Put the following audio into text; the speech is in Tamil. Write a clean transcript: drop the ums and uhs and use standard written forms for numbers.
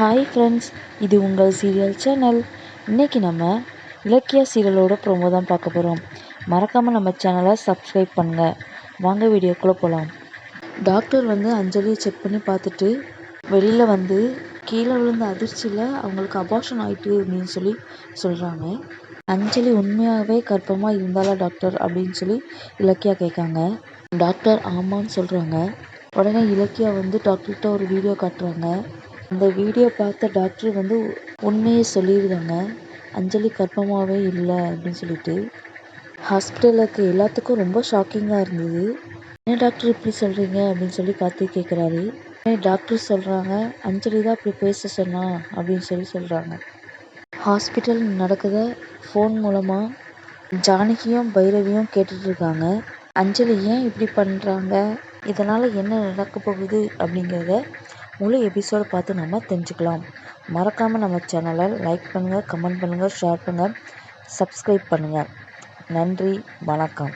ஹாய் ஃப்ரெண்ட்ஸ், இது உங்கள் சீரியல் சேனல். இன்றைக்கி நம்ம இலக்கியா சீரியலோட ப்ரோமோ தான் பார்க்க போகிறோம். மறக்காமல் நம்ம சேனலை சப்ஸ்கிரைப் பண்ணுங்கள். வாங்க வீடியோக்குள்ளே போகலாம். டாக்டர் அஞ்சலியை செக் பண்ணி பார்த்துட்டு வெளியில் கீழே விழுந்த அதிர்ச்சியில் அவங்களுக்கு அபார்ஷன் ஆயிட்டு அப்படின்னு சொல்கிறாங்க. அஞ்சலி உண்மையாகவே கர்ப்பமாக இருந்தாலா டாக்டர் அப்படின்னு இலக்கியா கேட்காங்க. டாக்டர் ஆமான்னு சொல்கிறாங்க. உடனே இலக்கியா டாக்டர்கிட்ட ஒரு வீடியோ காட்டுறாங்க. அந்த வீடியோ பார்த்த டாக்டர் உண்மையை சொல்லிடுறாங்க. அஞ்சலி கர்ப்பமாகவே இல்லை அப்படின்னு சொல்லிட்டு. ஹாஸ்பிட்டலுக்கு எல்லாத்துக்கும் ரொம்ப ஷாக்கிங்காக இருந்தது. என்ன டாக்டர் இப்படி சொல்கிறீங்க அப்படின்னு கார்த்திக் கேட்குறாரு. டாக்டர் சொல்கிறாங்க, அஞ்சலி தான் அப்படி பேச சொன்னா அப்படின்னு சொல்கிறாங்க. ஹாஸ்பிட்டல் நடக்குத ஃபோன் மூலமாக ஜானகியும் பைரவியும் கேட்டுட்ருக்காங்க. அஞ்சலி ஏன் இப்படி பண்ணுறாங்க, இதனால் என்ன நடக்க போகுது அப்படிங்கிறத முழு எபிசோடு பார்த்து நம்ம தெரிஞ்சுக்கலாம். மறக்காமல் நம்ம சேனலை லைக் பண்ணுங்கள், கமெண்ட் பண்ணுங்கள், ஷேர் பண்ணுங்கள், சப்ஸ்கிரைப் பண்ணுங்கள். நன்றி, வணக்கம்.